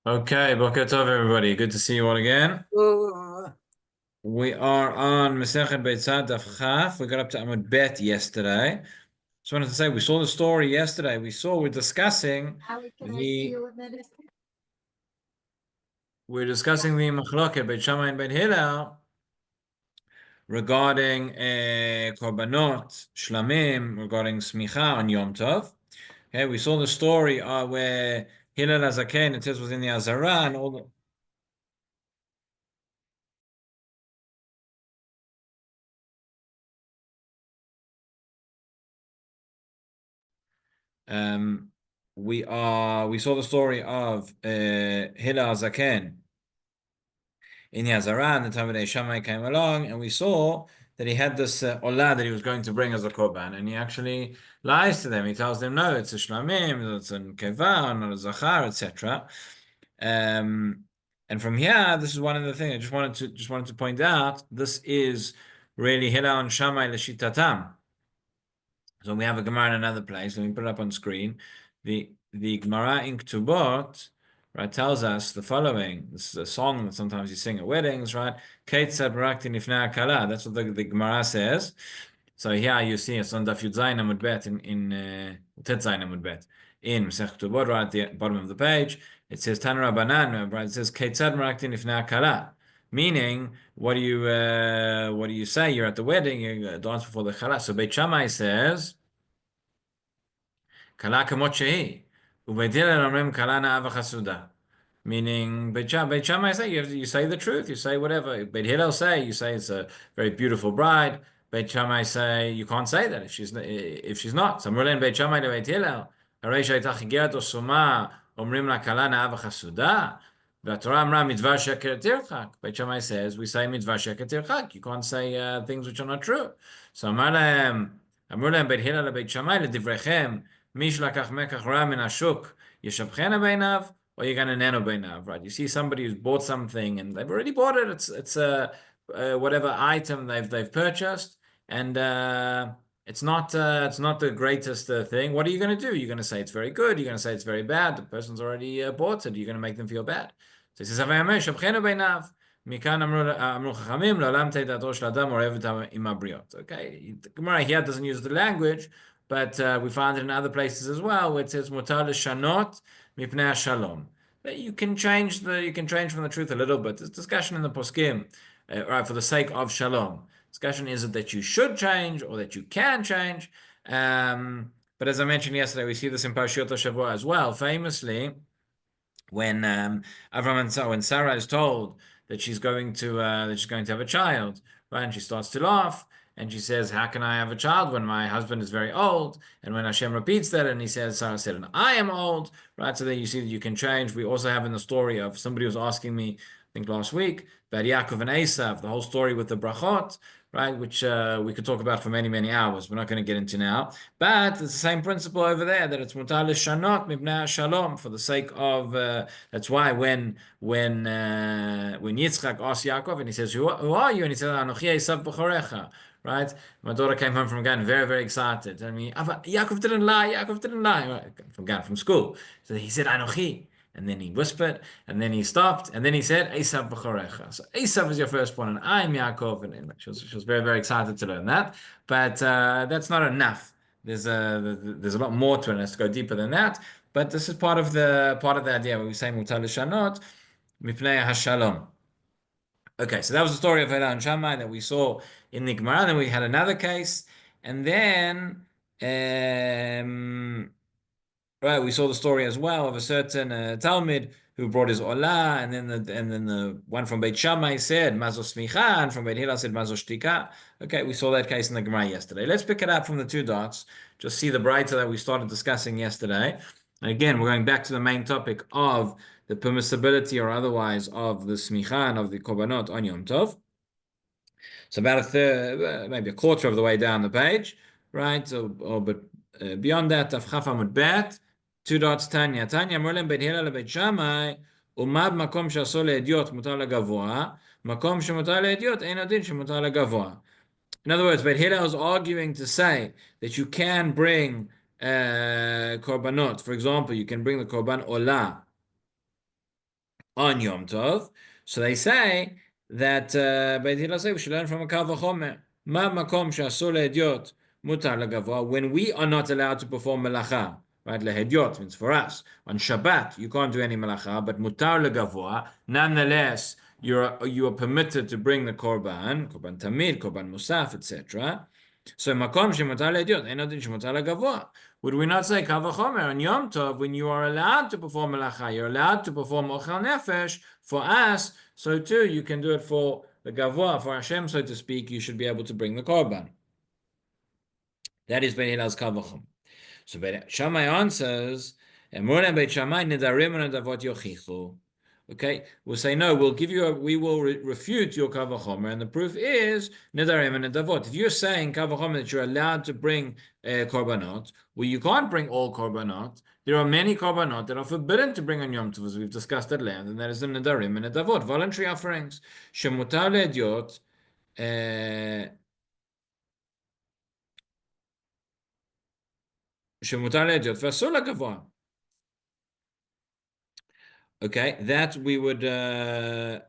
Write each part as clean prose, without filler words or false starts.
Okay, Boker Tov, everybody. Good to see you all again. We are on Masechet Beitzah Daf Chaf. We got up to Amud Bet yesterday. Just wanted to say we saw the story yesterday. We're discussing the Machloket Beit Shammai and Beit Hillel regarding korbanot shlamim, regarding smicha on Yom Tov. Okay, we saw the story where Hillel Hazaken, it says, was in the Azara and all the Um, we saw the story of Hillel Zaken in the Azara, and the Talmud Shammai came along, and we saw that he had this olah that he was going to bring as a korban, and he actually lies to them. He tells them, no, it's a shlamim, it's a keva, not a zachar, etc. And from here, this is one of the things I just wanted to point out. This is really Hillel and Shammai l'shitatam. So we have a Gemara in another place. Let me put it up on screen. The Gemara in Ketubot, right, tells us the following. This is a song that sometimes you sing at weddings, right? Ketzad barakti nifnei kala. That's what the Gemara says. So here you see it's on Daf Yud Zayin Amud Bet in Tet Zayin Amud Bet in Masech Ketubot, right at the bottom of the page. It says Tanra Banan, right? It says Ketzad barakti nifnei kala. Meaning, what do you say? You're at the wedding, you dance before the chala. So Beit Shammai says, "Kala kamot shehi." Ubeit Hillel omrim kala na'ava chasuda. Meaning, Beit Shammai say you say the truth, you say whatever. Beit Hillel say you say it's a very beautiful bride. Beit Shammai say you can't say that if she's not. So Amrulen Beit Shammai to Beit Hillel, הרי שהייתה חיגרת או סומה, אומרים לה כלה נאה וחסודה. והתורה אמרה מדבר שקר תרחק. Beit Shammai says we say מדבר שקר תרחק. You can't say things which are not true. So אמרו להם בית הלל לבית שמאי לדבריכם, מי שלקח מקח רע מן השוק, ישבחנה בעיניו, or you're gonna nano beinav, right? You see somebody who's bought something and they've already bought it. It's whatever item they've purchased, and it's not the greatest thing. What are you going to do? You're going to say it's very good. You're going to say it's very bad. The person's already bought it. You're going to make them feel bad. So he says, מכאן אמרו חכמים, לעולם תהא דעתו של אדם אוהבת עם הבריות. Okay, the Gemara here doesn't use the language, but we find it in other places as well, where it says מותר לשנות מפני השלום. You can change from the truth a little bit. There's discussion in the poskim, right, for the sake of shalom. Discussion is it that you should change or that you can change. But as I mentioned yesterday, we see this in Parashat Shavua as well. Famously, when when Sarah is told that she's going to have a child, right, and she starts to laugh. And she says, how can I have a child when my husband is very old? And when Hashem repeats that, and he says, Sarah said, and I am old, right? So then you see that you can change. We also have in the story of somebody was asking me, I think last week, about Yaakov and Esav, the whole story with the brachot, right? Which we could talk about for many, many hours. We're not going to get into now. But it's the same principle over there, that it's mutar l'shanot mibnei shalom, for the sake of, that's why when Yitzchak asked Yaakov, and he says, who are you? And he says, Anochi Esav b'chorecha. Right? My daughter came home from Gan very, very excited. I mean, Yaakov didn't lie. Yaakov didn't lie. Right? From Gan, from school. So he said, Anochi. And then he whispered, and then he stopped, and then he said, Esav b'chorecha. So Esav is your firstborn, and I'm Yaakov. And she was very, very excited to learn that. But that's not enough. There's a lot more to it. It has to go deeper than that. But this is part of the idea where we say mutar l'shanot mipnei hashalom. Okay, so that was the story of Hillel and Shammai that we saw in the Gemara. Then we had another case, and then right, we saw the story as well of a certain Talmud who brought his olah, and then the one from Beit Shammai said mazo smicha, and from Beit Hillel said mazo shtika. Okay, we saw that case in the Gemara yesterday. Let's pick it up from the two dots. Just see the brighter that we started discussing yesterday. And again, we're going back to the main topic of the permissibility or otherwise of the smicha and of the korbanot on Yom Tov. So about a third, maybe a quarter of the way down the page, right? But beyond that, Taf Chaf Amud Bet, two dots Tanya. Tanya אמרו להם בית הלל לבית שמאי, ומד מקום שעשו לאדיוט מותר לגבוה, מקום שמותר לאדיוט אין הדין שמותר לגבוה. In other words, Beit Hillel is arguing to say that you can bring korbanot. For example, you can bring the korban olah on Yom Tov. So they say that Beit Hillel say we should learn from a Kal Vachomer. Ma makom she'asur le'edyot mutar legavua. When we are not allowed to perform melacha, right? Le'edyot means for us on Shabbat you can't do any melacha, but mutar legavua. Nonetheless, you are permitted to bring the korban tamid, korban musaf, etc. So makom shemutar le'edyot, ein odin shemutar legavua. Would we not say kal vachomer on Yom Tov when you are allowed to perform melacha, you're allowed to perform ochel nefesh for us, so too you can do it for the gavua, for Hashem, so to speak. You should be able to bring the korban. That is Beit Hillel's kal vachomer. So Beit Shammai answers, Emor Beit Shammai nedarim nedavot yochichu. Okay, we'll say no. We will refute your kal vachomer, and the proof is nedarim and nedavot. If you're saying kal vachomer that you're allowed to bring korbanot, well, you can't bring all korbanot. There are many korbanot that are forbidden to bring on Yom Tov, as we've discussed at length, and that is the nedarim and nedavot, voluntary offerings. Shemutar le'edyot. Shemutar le'edyot v'asur legavua. Okay, that we would right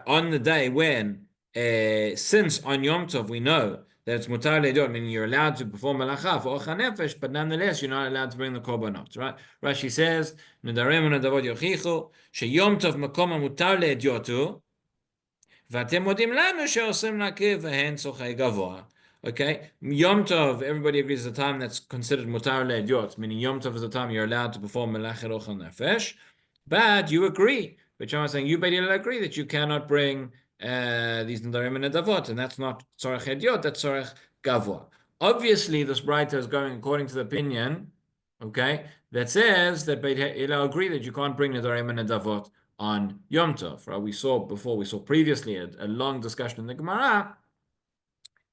on the day when since on Yom Tov we know that it's mutar le'edyot, meaning you're allowed to perform malacha for ochel nefesh, but nonetheless you're not allowed to bring the korbanot. Right? Rashi says nedarim u'nedavot yochichu sheyom tov makom mutar le'edyotu v'atem modim lanu she'osim lakiv v'hen tzorchei gavoa. Okay, Yom Tov, everybody agrees is a time that's considered mutar le'edyot, meaning Yom Tov is the time you're allowed to perform melachet ochel nefesh. But you agree, but Shama is saying you Beit Hillel agree that you cannot bring these nedarim and nedavot, and that's not tzorech edyot, that's tzorech gavua. Obviously, this Braita is going according to the opinion, okay, that says that Beit Hillel agree that you can't bring nedarim and nedavot on Yom Tov. Right? We saw previously a long discussion in the Gemara.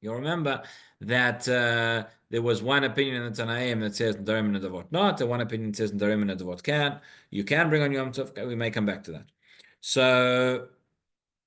You'll remember that there was one opinion in the Tanaim that says Nedarim and Nedavot not, and one opinion that says Nedarim and Nedavot can. You can bring on Yom Tov. Okay, we may come back to that. So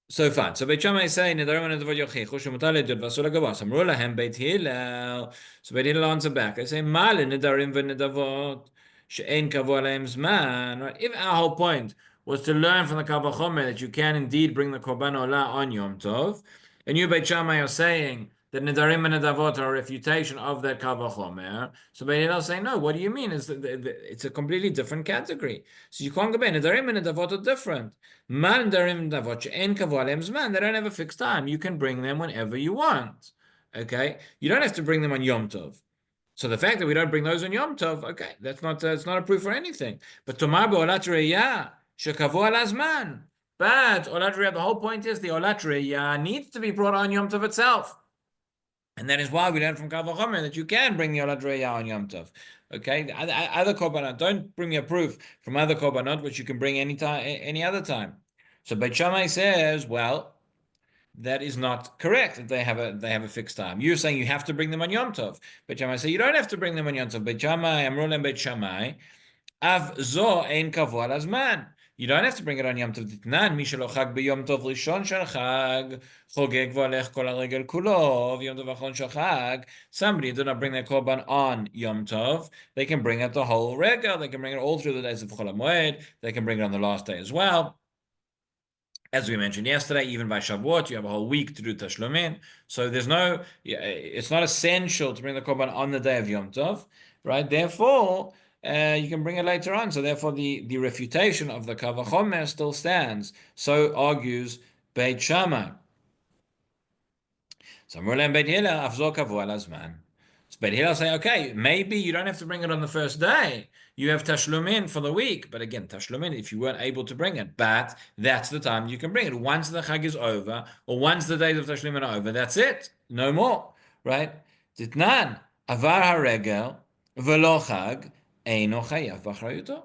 fine. So Beit Shammai is saying Nedarim and Nedavot yochichu shemutar le'edyot v'asur legavua. So Amru lahem Beit Hillel. So Beit Hillel answer back. They say Ma le'nedarim v'nedavot she'ein kavua lahem zman. Right? If our whole point was to learn from the Kal Vachomer that you can indeed bring the Korban Olah on Yom Tov, and you Beit Shammai are saying that nedarim and nedavot are a refutation of that kal vachomer. So Beit Hillel saying, no, what do you mean? It's a completely different category. So you can't go back. Nedarim and nedavot are different. Man nedarim and nedavot she'en kavua lehem zman. They don't have a fixed time. You can bring them whenever you want. Okay, you don't have to bring them on Yom Tov. So the fact that we don't bring those on Yom Tov, okay, that's not it's not a proof for anything. But tomar be'olat re'iyah shekavua lazman. But olat re'iyah, the whole point is the olat re'iyah needs to be brought on Yom Tov itself. And that is why we learn from Kal Vachomer that you can bring the Olat Re'iyah on Yom Tov. Okay, other korbanot, don't bring me a proof from other korbanot which you can bring any time, any other time. So Beit Shammai says, well, that is not correct. That they have a fixed time. You're saying you have to bring them on Yom Tov. Beit Shammai say you don't have to bring them on Yom Tov. Beit Shammai, Amru lehem Beit Shammai, Av zo ein kavua lazman. You don't have to bring it on Yom Tov Ditnan. Mi shelo chag b'Yom Tov Rishon shel chag chogeg v'alech kol haregel kulo v'Yom Tov Achron shel chag. Somebody did not bring their korban on Yom Tov. They can bring it the whole regel. They can bring it all through the days of Chol HaMoed. They can bring it on the last day as well. As we mentioned yesterday, even by Shavuot, you have a whole week to do Tashlumin. So it's not essential to bring the korban on the day of Yom Tov, right? Therefore, you can bring it later on. So therefore, the refutation of the Kal Vachomer still stands. So argues Beit Shammai. So Amru lehem Beit Hillel, afzor kavua lazman. So Beit Hillel say, okay, maybe you don't have to bring it on the first day. You have Tashlumin for the week. But again, Tashlumin, if you weren't able to bring it, but that's the time you can bring it. Once the Chag is over, or once the days of Tashlumin are over, that's it. No more. Right? Ditnan, avar haregel, v'lo Chag, eino chayav b'achrayuto.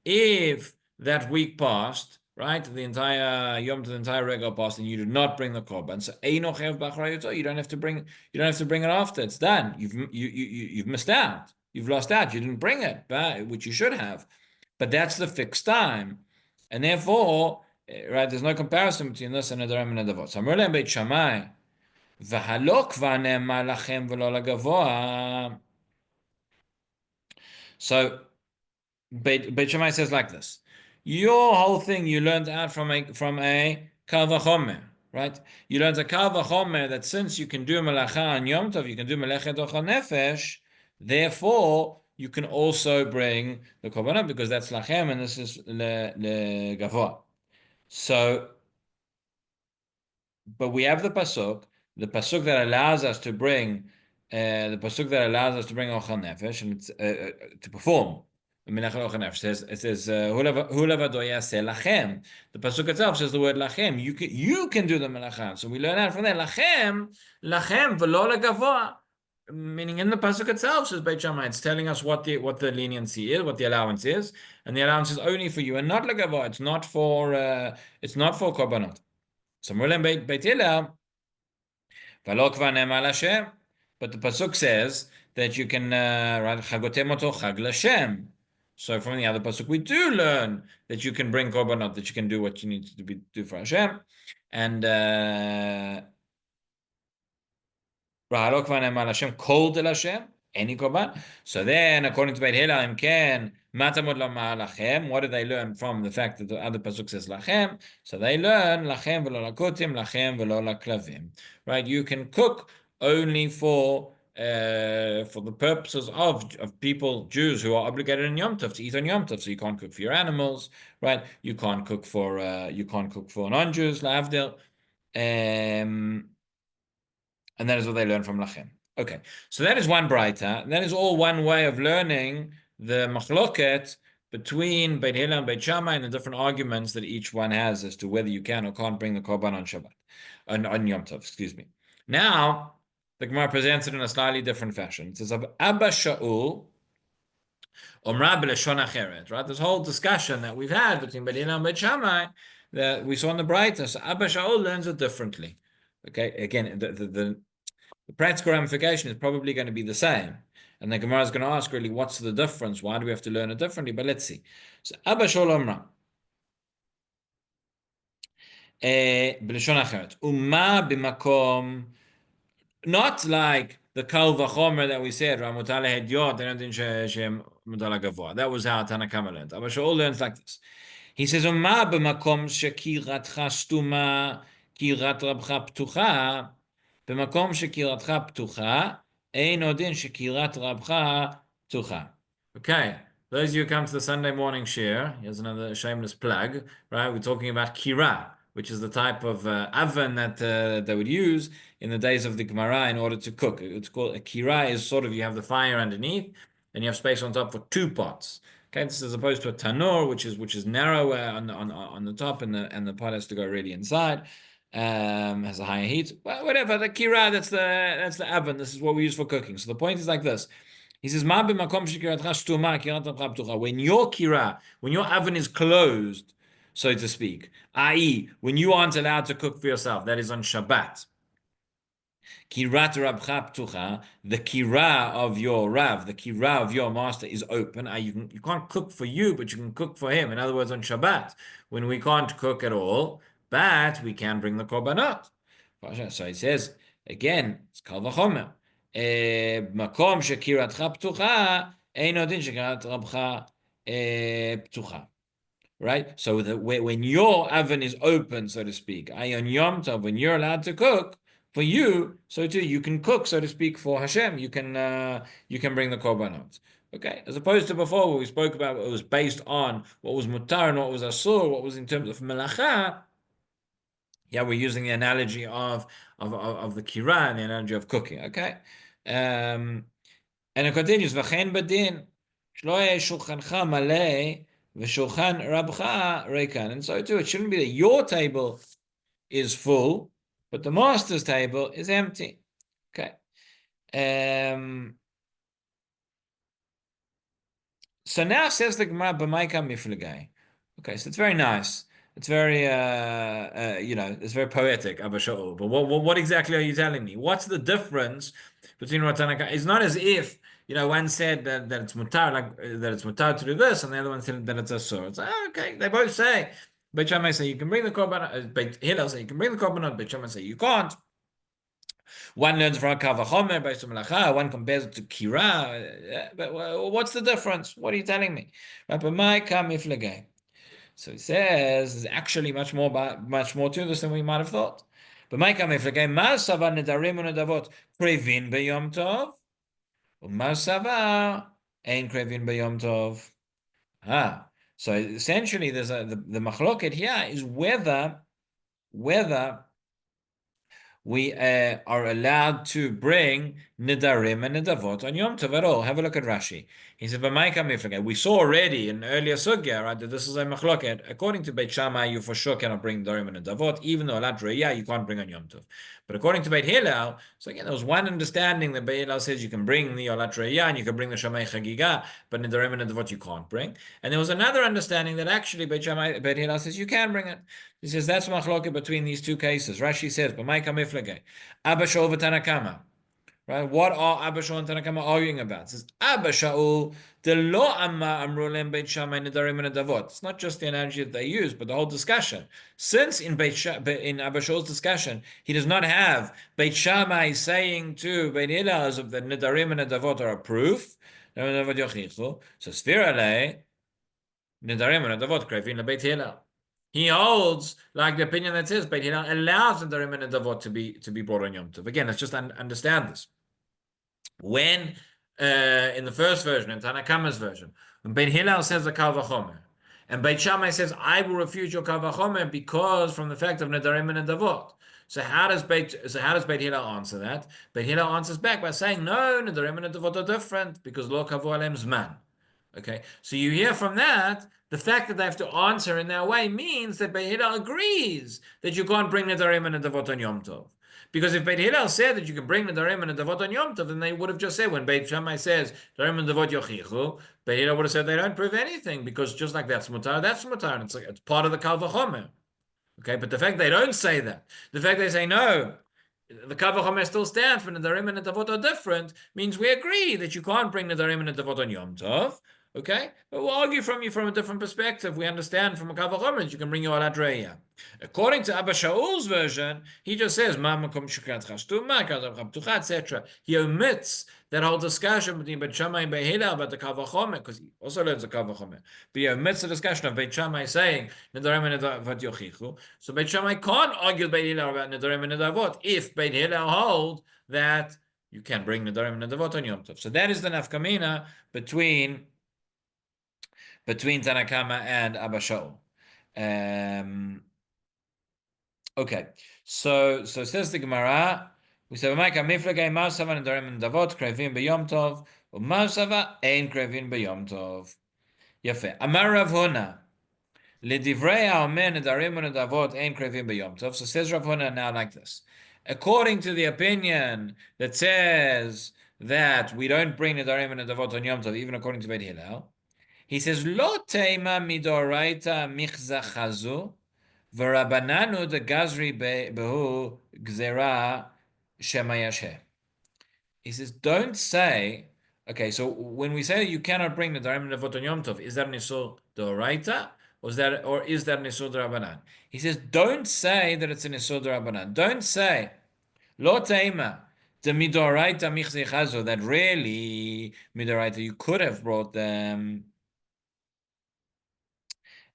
If that week passed, right, the entire Yom to the entire regel passed, and you did not bring the korban, so eino chayav b'achrayuto, you don't have to bring it after. It's done. You've missed out. You've lost out. You didn't bring it, which you should have. But that's the fixed time, and therefore, right, there's no comparison between this and nedarim and nedavot. So Amru lehem Beit Shammai, v'halo kvar ne'emar lachem v'lo lagavoa. So Beit Shammai says like this: Your whole thing you learned out from a kal vachomer, right? You learned a kal vachomer that since you can do melacha on Yom Tov, you can do melechet ochal nefesh. Therefore, you can also bring the korbanot because that's lachem and this is le gavoa. So, but we have the pasuk that allows us to bring, the pasuk that allows us to bring ochal nefesh and to perform. It says hula vadoya lachem. The pasuk itself says the word lachem. You can do the melacha. So we learn out from there lachem v'lo legavoa. Meaning in the pasuk itself says Beit Shammai, it's telling us what the leniency is, what the allowance is, and the allowance is only for you and not legavoa. It's not for korbanot. So Mulan Beit Hillel, v'lo kvar ne'emar Hashem. But the pasuk says that you can write chagotem oto chag l'Hashem. So from the other pasuk, we do learn that you can bring korbanot, that you can do what you need to do for Hashem, and v'lo kvar ne'emar Hashem kol del Hashem, any korban. So then, according to Beit Hillel, imken matamud lomar lachem. What do they learn from the fact that the other pasuk says lachem? So they learn lachem v'lo lakutim, lachem v'lo laklavim. Right? You can cook only for the purposes of people, Jews who are obligated in Yom Tov to eat on Yom Tov. So you can't cook for your animals, right? You can't cook for non-Jews, la'avdil. And that is what they learn from lachem. Okay, so that is one braita. That is all one way of learning the machloket between Beit Hillel and Beit Shammai and the different arguments that each one has as to whether you can or can't bring the korban on Shabbat, on Yom Tov. Excuse me. Now the Gemara presents it in a slightly different fashion. It says Abba Shaul Omra b'leshon acheret. Right, this whole discussion that we've had between Beit Hillel and Beit Shammai that we saw in the braita. So Abba Shaul learns it differently. Okay, again the practical ramification is probably going to be the same. And the Gemara is going to ask, really, what's the difference? Why do we have to learn it differently? But let's see. So, Abba Sholom Ra. B'leshon acheret. Uma b'makom. Not like the kal vachomer that we said, Ramutal hedyot, they don't think shem mudala gavoa. That was how Tanna Kama learned. Abba Shaul learns like this. He says, Uma b'makom shekiratcha stuma, kirat rabcha ptucha, במקום שקירתך פתוחה, אין עוד דין שקירת רבך פתוחה. Okay, those of you who come to the Sunday morning shiur, here's another shameless plug, right? We're talking about kira, which is the type of oven that they would use in the days of the Gemara in order to cook. It's called a kira. Is sort of you have the fire underneath, and you have space on top for two pots. Okay, this is as opposed to a tanur, which is narrower on the top, and the pot has to go really inside. Has a higher heat, well, whatever. The kira, that's the oven. This is what we use for cooking. So the point is like this. He says, when your kira, when your oven is closed, so to speak, i.e., when you aren't allowed to cook for yourself, that is on Shabbat. Kirat rabcha ptucha, the kira of your Rav, the kira of your master is open. You can't cook for you, but you can cook for him. In other words, on Shabbat, when we can't cook at all, but we can bring the korbanot. So it says, again, it's kal vachomer. Makom shekiratcha ptucha, ein odin shekirat rabcha ptucha. Right? So when your oven is open, so to speak, on Yom Tov, when you're allowed to cook, for you, so too, you can cook, so to speak, for Hashem. You can bring the korbanot. Okay, as opposed to before, where we spoke about what was based on what was mutar and what was asur, what was in terms of melacha. Yeah, we're using the analogy of the kira and the analogy of cooking. Okay, and it continues. V'chein badin shlo shulchancha malei v'shulchan rabcha reikan. And so too, it shouldn't be that your table is full, but the master's table is empty. Okay. So now says the Gemara b'maika miflegai. Okay, so it's very nice. It's very, it's very poetic, Abba Shaul. But what exactly are you telling me? What's the difference between what Tanaka? It's not as if, one said that it's mutar, that it's mutar to do this, and the other one said that it's asur. It's like, okay, they both say. Beit Shammai say you can bring the korban. Beit Hillel say you can bring the korban. Beit Shammai say you can't. One learns from kal vachomer based on melacha. One compares it to kira. But what's the difference? What are you telling me? Rabbi Mai kam iflegay. So he says there's actually much more to this than we might have thought. But my kamiflagay masava nedarim unedavot krevin beyom tov, umasava ein krevin beyom tov. So essentially, there's the machloket here is whether we are allowed to bring nidarim and nidavot on Yom Tov at all. Have a look at Rashi. He said, we saw already in earlier sugya, right, that this is a machloket. According to Beit Shammai, you for sure cannot bring nidarim and nidavot, even though alat re'iyah you can't bring on Yom Tov. But according to Beit Hillel, so again, there was one understanding that Beit Hillel says you can bring the alat re'iyah and you can bring the Shamay Chagiga, but nidarim and nidavot you can't bring. And there was another understanding that actually Beit Hillel says you can bring it. He says that's machloket between these two cases. Rashi says, "B'may kamiflage, Abba Shaul v'Tanakama." Right? What are Abba Shaul and Tanakama arguing about? It says Abba Shaul de lo amma amrulem Beit Shammai nedarim and nedavot. It's not just the analogy that they use, but the whole discussion. Since in Abba Shaul's discussion, he does not have Beit Shammai saying to Beit Hillel of the nedarim and nedavot are a proof. So Sfirale nedarim and nedavot krevin leBeit Hillel. He holds like the opinion that says Beit Hillel allows the Nedarim and Nedavot to be brought on Yom Tov. Again, let's just understand this. When in the first version, in Tanakama's version, when Beit Hillel says the Kal Vachomer, and Beit Shammai says I will refute your Kal Vachomer because from the fact of Nedarim and Nedavot. So how does Beit Hillel answer that? Beit Hillel answers back by saying no, Nedarim and Nedavot are different because Lo Kavu Alem Zman. Okay, so you hear from that, the fact that they have to answer in that way means that Beit Hillel agrees that you can't bring Nedarim and Nedavot on Yom Tov. Because if Beit Hillel said that you can bring Nedarim and Nedavot on Yom Tov, then they would have just said, when Beit Shammai says, Nedarim and Nedavot yochichu, Beit Hillel would have said they don't prove anything, because just like that's mutar, and it's part of the Kal Vachomer. Okay, but the fact they don't say that, the fact they say no, the Kal Vachomer still stands, but Nedarim and Nedavot are different, means we agree that you can't bring Nedarim and Nedavot on Yom Tov. Okay, but we'll argue from you from a different perspective. We understand from a Kal Vachomer you can bring your alat re'iyah. According to Abba Shaul's version, he just says etc. He omits that whole discussion between Beit Shammai and Beit Hillel about the Kal Vachomer, because he also learns the Kal Vachomer. But he omits the discussion of Beit Shammai saying Nedarim and Nedavot yochichu. So Beit Shammai can't argue with Beit Hillel about Nedarim and Nedavot if Beit Hillel hold that you can bring Nedarim and Nedavot on Yom Tov. So that is the nafkamina between Tanakama and Abba Shaul. Okay, so says the Gemara. We say Ma'ika miflagei Mausava and Nedarim and Nedavot krevin b'Yom Tov, u'Mausava ein krevin b'Yom Tov. Yafe. Amar Rav Huna ledivrei ha'omer Nedarim and Nedavot ein krevin b'Yom Tov. So says Rav Huna now like this. According to the opinion that says that we don't bring Nedarim and Nedavot on Yom Tov, even according to Beit Hillel, he says, Lo teima midoraita michza chazu, v'rabananu de gazri behu gzera shemayashe. He says, don't say, okay, so when we say you cannot bring the Nedarim and Nedavot on Yom Tov, is that nisur doraita, or is that nisur d'Rabanan? He says, don't say that it's a nisur d'Rabanan. Don't say, Lo teima de midoraita michza chazu, that really, midoraita, you could have brought them.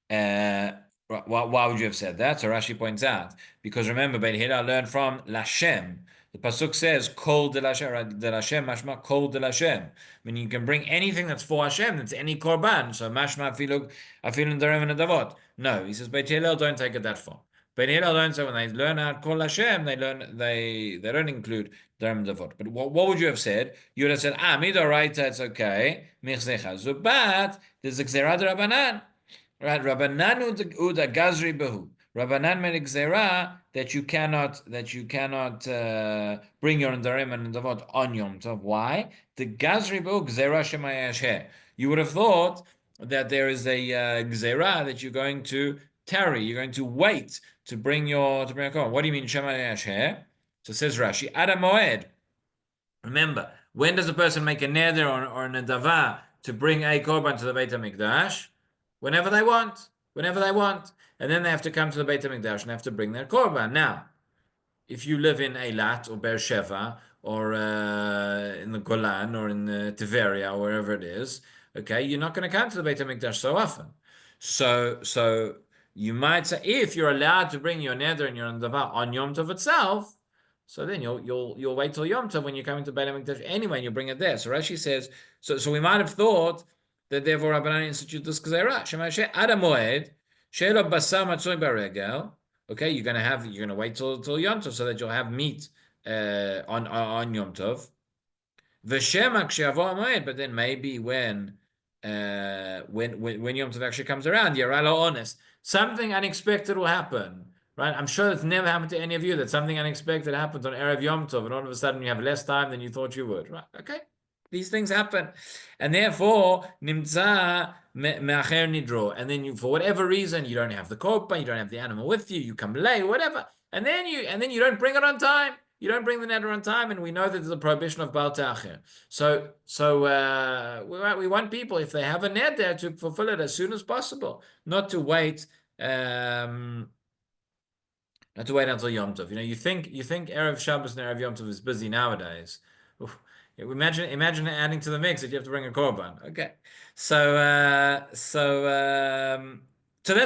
Why would you have said that? So Rashi points out, because remember, Beit Hillel learned from Lashem. The pasuk says, "Kol de Lashem," mashma kol de Lashem. I mean, you can bring anything that's for Hashem, that's any korban. So mashma afilu Nedarim and Nedavot. No, he says Beit Hillel don't take it that far. Beit Hillel don't say when they learn out kol Hashem, they don't include Nedarim and Nedavot. But what would you have said? You would have said, midoraita, it's okay, michzechazu, but there's a gzerah d'Rabanan. Right, Rabbanan uda gazri behu. Rabbanan made gzera that you cannot bring your Nedarim and Nedavot on Yom Tov. Why? The gazri behu gzera shemayashe. You would have thought that there is a gzera that you're going to tarry, you're going to wait to bring your korban. What do you mean shemayashe? So says Rashi, Adam Moed. Remember, when does a person make a neder or a nedava to bring a korban to the Beit HaMikdash? Whenever they want, and then they have to come to the Beit HaMikdash and have to bring their korban. Now, if you live in Eilat or Beersheva or in the Golan or in the Tiveria or wherever it is, okay, you're not going to come to the Beit HaMikdash so often. So you might say if you're allowed to bring your neder and your davar on Yom Tov itself, so then you'll wait till Yom Tov when you're coming to Beit HaMikdash anyway, and you bring it there. So Rashi says, so we might have thought that therefore Rabbanan institute this gzeira. Shema she ad hamoed she'elo basar matzoi baregel. Okay, you're gonna wait till Yom Tov so that you'll have meat on Yom Tov. V'shema kshe'avo hamoed, but then maybe when Yom Tov actually comes around, you're honest. Something unexpected will happen, right? I'm sure it's never happened to any of you that something unexpected happens on Erev Yom Tov, and all of a sudden you have less time than you thought you would, right? Okay, these things happen, and therefore nimtza me'acher nidro, and then you, for whatever reason, you don't have the korban, you don't have the animal with you, you come late, whatever, and then you don't bring it on time. You don't bring the neder on time, and we know that there's a prohibition of Baal Ta'achir. So we want people, if they have a neder, to fulfill it as soon as possible, not to wait, not to wait until Yom Tov. You think Erev Shabbos and Erev Yom Tov is busy nowadays. Oof. Imagine adding to the mix that you have to bring a korban. Okay, so that's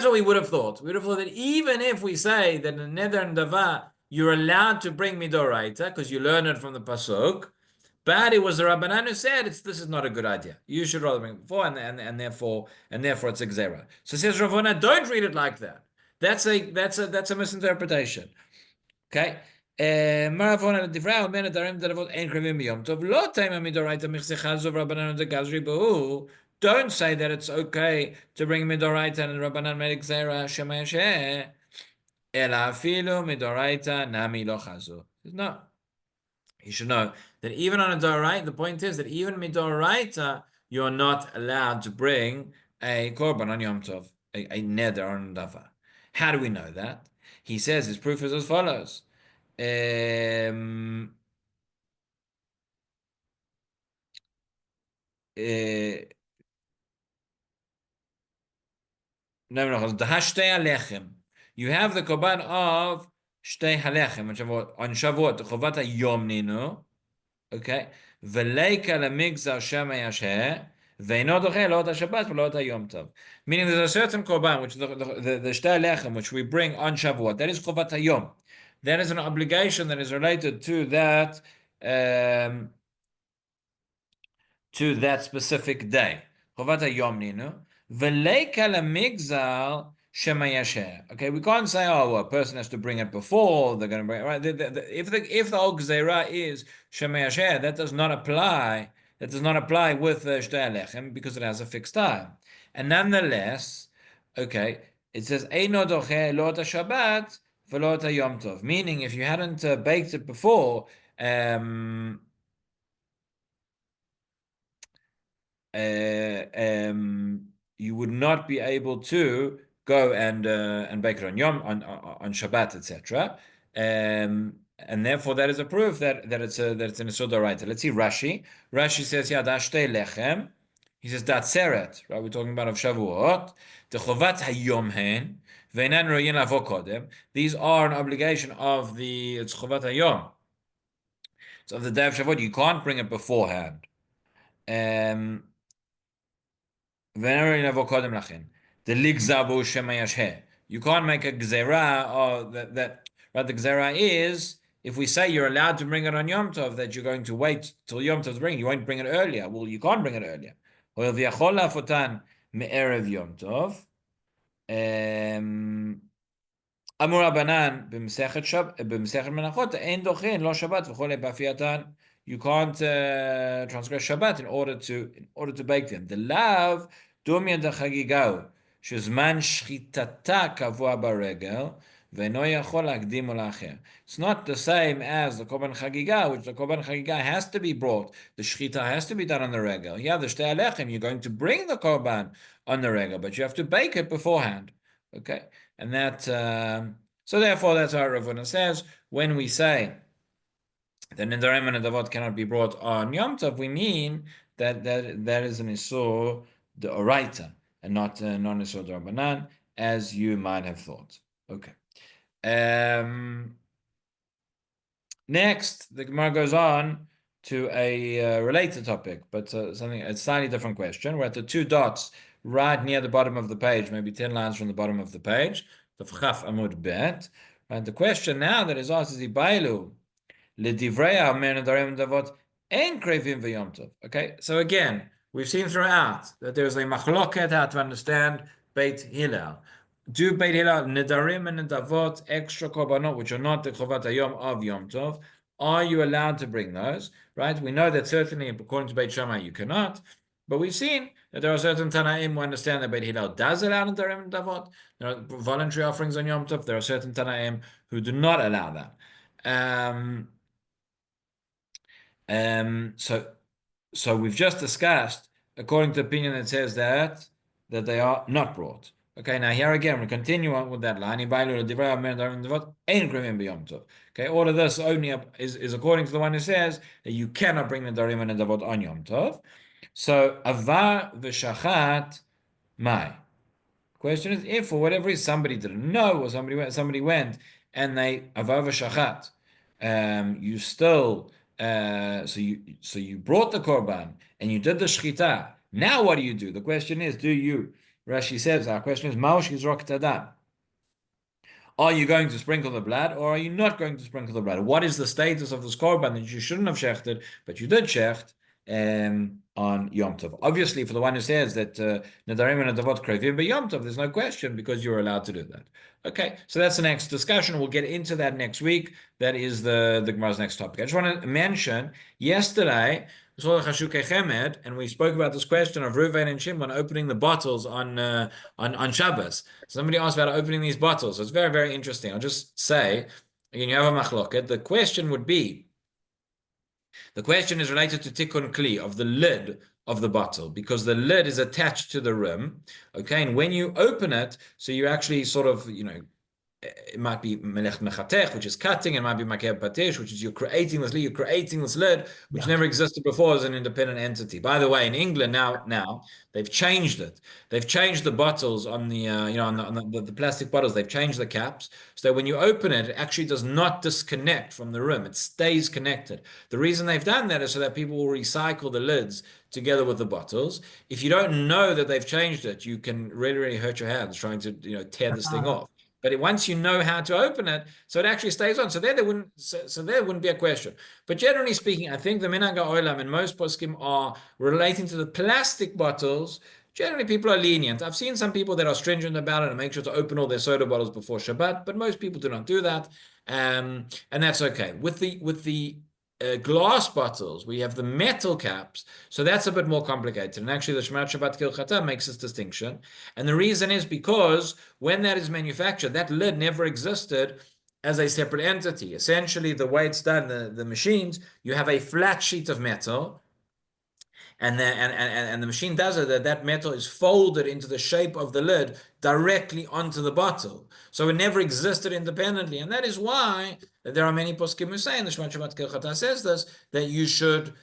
what we would have thought. We would have thought that even if we say that in neder and dava you're allowed to bring midoraita because you learn it from the pasuk, but it was the Rabbanan who said this is not a good idea. You should rather bring it before, and therefore it's a gzera. So it says Rav Huna, don't read it like that. That's a misinterpretation. Okay. Don't say that it's okay to bring midoraita and Rabbanan made gzera shema yasheh. Ela afilu midoraita nami lo chazu. No, you should know that even on a doraita, the point is that even midoraita, you're not allowed to bring a korban on Yom Tov, a neder on davar. How do we know that? He says his proof is as follows. No, the hashtei alechem. You have the korban of shtei halechem on Shavuot, the chovat hayom ninu. Okay, v'leika lemigzar shema yasheh ve'ino doche lo Shabbat v'lo Yom Tov. Meaning, there's a certain korban which the shtei halechem which we bring on Shavuot. That is chovat hayom. That is an obligation that is related to that. To that specific day. Chovat hayom ninu. V'leika lemigzar shema yasheh. Okay, we can't say, oh, well, a person has to bring it before they're going to bring it. Right? If the whole gzeira is shema yasheh, that does not apply. That does not apply with shtei halechem because it has a fixed time. And nonetheless, okay, it says eino doche lo Shabbat v'lo Yom Tov. Meaning, if you hadn't baked it before, you would not be able to go and bake it on Shabbat, etc. And therefore, that is a proof that it's an Isur D'Oraita. Let's see Rashi. Rashi says, "Yeah, dashtei lechem." He says, "Dat seret." Right, we're talking about of Shavuot. The chovat hayom hen ve'enan royin lavo kodem. These are an obligation of it's chovat hayom. So of the day of Shavuot, you can't bring it beforehand. You can't make a gzera or that right, the gzera is if we say you're allowed to bring it on Yom Tov, that you're going to wait till Yom Tov to bring it, you won't bring it earlier. Well, you can't bring it earlier. Yom Tov. Amur Abanan b'mesechet menachot ein dochin lo Shabbat v'chole b'afiyatan. You can't transgress Shabbat in order to bake them. The lav dumya dechagigau shezman shchitata kavua baregel ve'no yachol lagdim olacher. It's not the same as the korban chagiga, which the korban chagiga has to be brought. The shchita has to be done on the regel. Yeah, the shtei halechem, you're going to bring the korban on the regel, but you have to bake it beforehand. Okay, and that so therefore that's how Rav Huna says when we say that Nidarim and Nedavot cannot be brought on Yom Tov, we mean that is an Isur D'Oraita and not non-Isur D'Rabbanan, as you might have thought. Okay. Next, the Gemara goes on to a related topic, but a slightly different question. We're at the two dots right near the bottom of the page, maybe 10 lines from the bottom of the page. The Chaf Amud Bet. And the question now that is asked is Ibailu. Okay, so again, we've seen throughout that there's a machloket how to understand Beit Hillel. Do Beit Hillel nedarim and nedavot extra korbanot which are not the chovat hayom of Yom Tov? Are you allowed to bring those? Right? We know that certainly according to Beit Shammai you cannot, but we've seen that there are certain Tanaim who understand that Beit Hillel does allow nedarim and nedavot. There are voluntary offerings on Yom Tov. There are certain Tanaim who do not allow that. So we've just discussed, according to the opinion that says that they are not brought. Okay, now here again we continue on with that line. Okay, all of this only is according to the one who says that you cannot bring the darim and davot on Yom Tov. So avar v'shachat mai. Question is, if for whatever reason somebody didn't know or somebody went and they avar v'shachat, you still. So you brought the korban and you did the shchita. Now what do you do? The question is, do you? Rashi says, our question is, Maush yizrok tadam. Are you going to sprinkle the blood or are you not going to sprinkle the blood? What is the status of this korban that you shouldn't have shechted, but you did shecht on Yom Tov? Obviously, for the one who says that Nadarim and Adavot Krevim by Yom Tov, there's no question because you're allowed to do that. Okay, so that's the next discussion. We'll get into that next week. That is the Gemara's next topic. I just want to mention, yesterday, we saw the Chashukei Chemed, and we spoke about this question of Reuven and Shimon opening the bottles on Shabbos. Somebody asked about opening these bottles. So it's very, very interesting. I'll just say, again, you have a machloket. The question is related to tikkun kli, of the lid of the bottle, because the lid is attached to the rim. Okay, and when you open it, so you actually sort of, it might be melech mechatech, which is cutting, it might be makeh patish, which is you're creating this lid, which never existed before as an independent entity. By the way, in England now they've changed it. They've changed the bottles on the on the plastic bottles. They've changed the caps so that when you open it, it actually does not disconnect from the rim. It stays connected. The reason they've done that is so that people will recycle the lids together with the bottles. If you don't know that they've changed it, you can really, really hurt your hands trying to tear this thing off. But once you know how to open it, so it actually stays on. So there wouldn't be a question. But generally speaking, I think the minhag ha'olam and most poskim are relating to the plastic bottles. Generally, people are lenient. I've seen some people that are stringent about it and make sure to open all their soda bottles before Shabbat, but most people do not do that, and that's okay. With the glass bottles, we have the metal caps, so that's a bit more complicated. And actually, the Shemar Shabbat Kilchata makes this distinction. And the reason is because when that is manufactured, that lid never existed as a separate entity. Essentially, the way it's done, the machines, you have a flat sheet of metal, and the machine does it, that metal is folded into the shape of the lid directly onto the bottle. So it never existed independently. And that is why there are many poskim who say, and the Shemar Shabbat Kilchata says this, that you should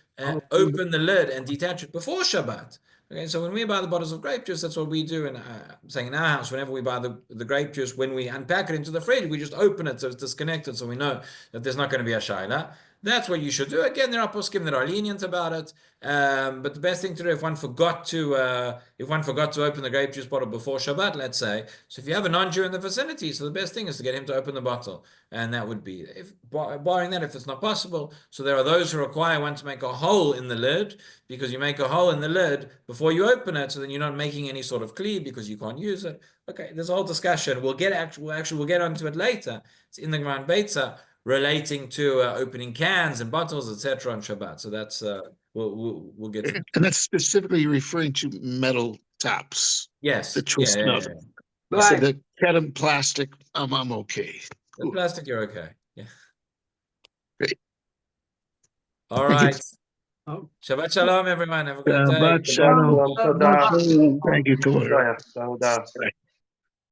open the lid and detach it before Shabbat. Okay, so when we buy the bottles of grape juice, that's what we do. And I'm saying in our house, whenever we buy the grape juice, when we unpack it into the fridge, we just open it so it's disconnected, so we know that there's not going to be a shaila. That's what you should do. Again, there are poskim that are lenient about it, but the best thing to do if one forgot to open the grape juice bottle before Shabbat, let's say. So if you have a non-Jew in the vicinity, so the best thing is to get him to open the bottle, and that would be, barring that, if it's not possible. So there are those who require one to make a hole in the lid, because you make a hole in the lid before you open it, so then you're not making any sort of kli because you can't use it. Okay, there's a whole discussion. We'll get onto it later. It's in the Gemara in Beitza, relating to opening cans and bottles, etc. on Shabbat. So that's we'll get to. And that's specifically referring to metal tops. Yes. The twist yeah. Right. So the can of plastic, I'm okay. The plastic, you're okay. Yeah. Great. All right. Shabbat shalom, everyone. Have a great day. Shabbat shalom. Thank you, Torah.